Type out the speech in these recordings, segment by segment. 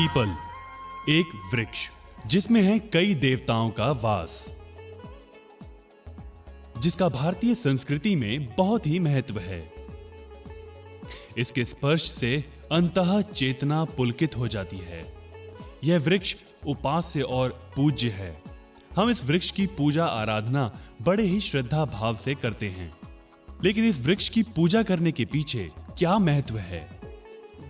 People एक वृक्ष जिसमें है कई देवताओं का वास, जिसका भारतीय संस्कृति में बहुत ही महत्व है। इसके स्पर्श से अंतः चेतना पुलकित हो जाती है। यह वृक्ष उपास्य और पूज्य है। हम इस वृक्ष की पूजा आराधना बड़े ही श्रद्धा भाव से करते हैं। लेकिन इस वृक्ष की पूजा करने के पीछे क्या महत्व है?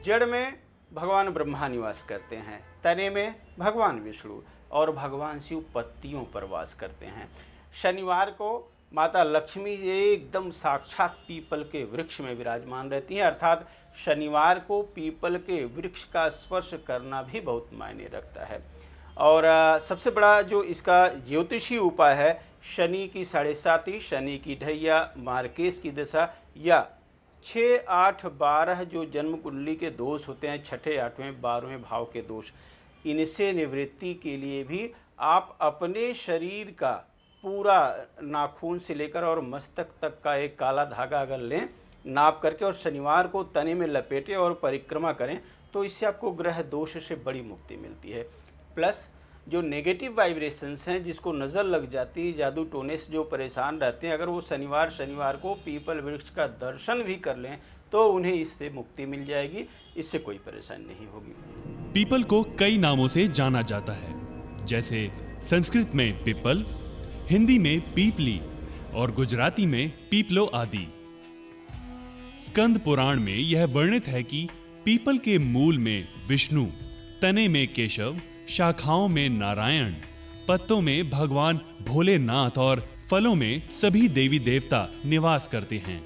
जड़ में भगवान ब्रह्मा निवास करते हैं, तने में भगवान विष्णु और भगवान शिव पत्तियों पर वास करते हैं। शनिवार को माता लक्ष्मी एकदम साक्षात पीपल के वृक्ष में विराजमान रहती हैं, अर्थात शनिवार को पीपल के वृक्ष का स्पर्श करना भी बहुत मायने रखता है। और सबसे बड़ा जो इसका ज्योतिषीय उपाय है, शनि की 7.5, शनि की ढैया, मार्केश की दशा या 6, 8, 12 जो जन्म कुंडली के दोष होते हैं, 6ठे, 8वें, 12वें भाव के दोष, इनसे निवृत्ति के लिए भी आप अपने शरीर का पूरा नाखून से लेकर और मस्तक तक का एक काला धागा अगर लें, नाप करके और शनिवार को तने में लपेटें और परिक्रमा करें, तो इससे आपको ग्रह दोष से बड़ी मुक्ति मिलती है। प्लस जो नेगेटिव वाइब्रेशंस हैं, जिसको नज़र लग जाती है, जादू टोने से जो परेशान रहते हैं, अगर वो शनिवार को पीपल वृक्ष का दर्शन भी कर लें तो उन्हें इससे मुक्ति मिल जाएगी। इससे कोई परेशानी नहीं होगी। पीपल को कई नामों से जाना जाता है, जैसे संस्कृत में पिपल, हिंदी में पीपली और गुजराती में पीपलो आदि। स्कंद पुराण में यह वर्णित है कि पीपल के मूल में विष्णु, तने में केशव, शाखाओं में नारायण, पत्तों में भगवान भोलेनाथ और फलों में सभी देवी देवता निवास करते हैं।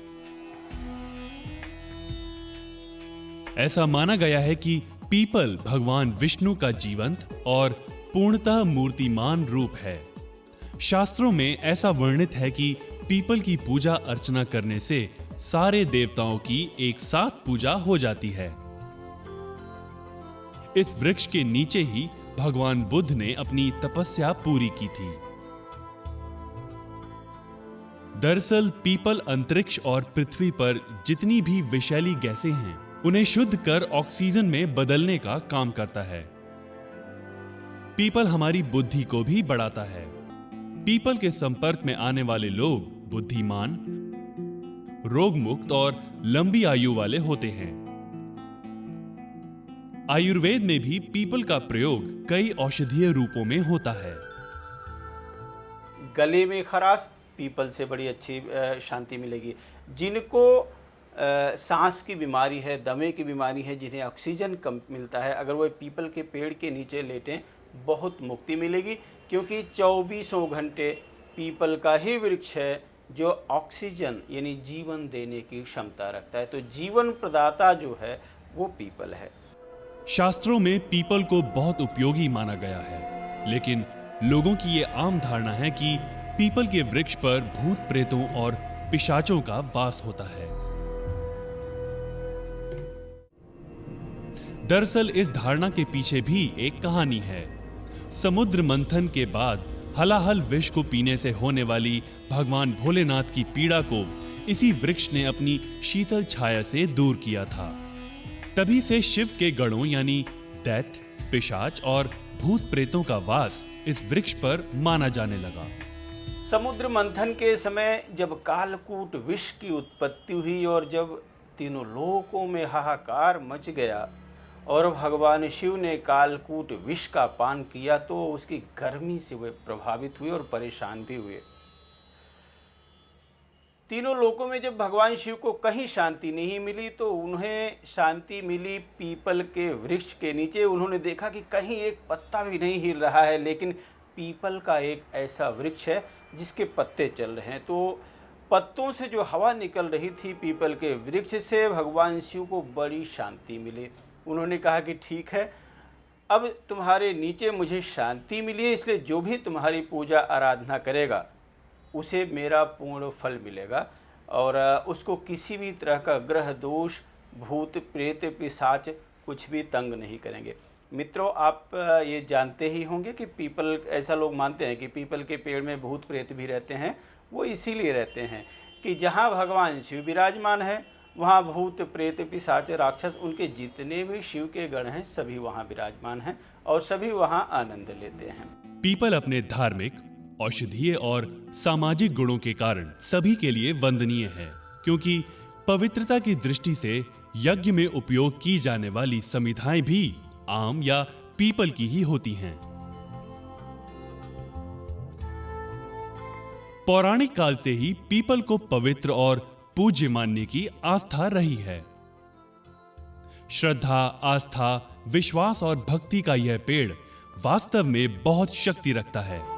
ऐसा माना गया है कि पीपल भगवान विष्णु का जीवंत और पूर्णतः मूर्तिमान रूप है। शास्त्रों में ऐसा वर्णित है कि पीपल की पूजा अर्चना करने से सारे देवताओं की एक साथ पूजा हो जाती है। इस वृक्ष के नीचे ही भगवान बुद्ध ने अपनी तपस्या पूरी की थी। दरअसल पीपल अंतरिक्ष और पृथ्वी पर जितनी भी विषैली गैसें हैं, उन्हें शुद्ध कर ऑक्सीजन में बदलने का काम करता है। पीपल हमारी बुद्धि को भी बढ़ाता है। पीपल के संपर्क में आने वाले लोग बुद्धिमान, रोगमुक्त और लंबी आयु वाले होते हैं। आयुर्वेद में भी पीपल का प्रयोग कई औषधीय रूपों में होता है। गले में खराश, पीपल से बड़ी अच्छी शांति मिलेगी। जिनको सांस की बीमारी है, दमे की बीमारी है, जिन्हें ऑक्सीजन कम मिलता है, अगर वो पीपल के पेड़ के नीचे लेटें, बहुत मुक्ति मिलेगी। क्योंकि 24 घंटे पीपल का ही वृक्ष है जो ऑक्सीजन यानी जीवन देने की क्षमता रखता है। तो जीवन प्रदाता जो है वो पीपल है। शास्त्रों में पीपल को बहुत उपयोगी माना गया है, लेकिन लोगों की ये आम धारणा है कि पीपल के वृक्ष पर भूत प्रेतों और पिशाचों का वास होता है। दरअसल इस धारणा के पीछे भी एक कहानी है। समुद्र मंथन के बाद हलाहल विष को पीने से होने वाली भगवान भोलेनाथ की पीड़ा को इसी वृक्ष ने अपनी शीतल छाया से दूर किया था। तभी से शिव के गणों यानी दैत्य, पिशाच और भूत प्रेतों का वास इस वृक्ष पर माना जाने लगा। समुद्र मंथन के समय जब कालकूट विष की उत्पत्ति हुई और जब तीनों लोकों में हाहाकार मच गया और भगवान शिव ने कालकूट विष का पान किया, तो उसकी गर्मी से वे प्रभावित हुए और परेशान भी हुए। तीनों लोकों में जब भगवान शिव को कहीं शांति नहीं मिली, तो उन्हें शांति मिली पीपल के वृक्ष के नीचे। उन्होंने देखा कि कहीं एक पत्ता भी नहीं हिल रहा है, लेकिन पीपल का एक ऐसा वृक्ष है जिसके पत्ते चल रहे हैं। तो पत्तों से जो हवा निकल रही थी पीपल के वृक्ष से, भगवान शिव को बड़ी शांति मिली। उन्होंने कहा कि ठीक है, अब तुम्हारे नीचे मुझे शांति मिली है, इसलिए जो भी तुम्हारी पूजा आराधना करेगा उसे मेरा पूर्ण फल मिलेगा और उसको किसी भी तरह का ग्रह दोष, भूत प्रेत, पिशाच कुछ भी तंग नहीं करेंगे। मित्रों, आप ये जानते ही होंगे कि पीपल, ऐसा लोग मानते हैं कि पीपल के पेड़ में भूत प्रेत भी रहते हैं। वो इसीलिए रहते हैं कि जहाँ भगवान शिव विराजमान है वहाँ भूत प्रेत पिशाच राक्षस उनके जितने भी शिव के गण हैं सभी वहाँ विराजमान हैं और सभी वहाँ आनंद लेते हैं। पीपल अपने धार्मिक, औषधीय और सामाजिक गुणों के कारण सभी के लिए वंदनीय है, क्योंकि पवित्रता की दृष्टि से यज्ञ में उपयोग की जाने वाली समिधाएं भी आम या पीपल की ही होती हैं। पौराणिक काल से ही पीपल को पवित्र और पूज्य मानने की आस्था रही है। श्रद्धा, आस्था, विश्वास और भक्ति का यह पेड़ वास्तव में बहुत शक्ति रखता है।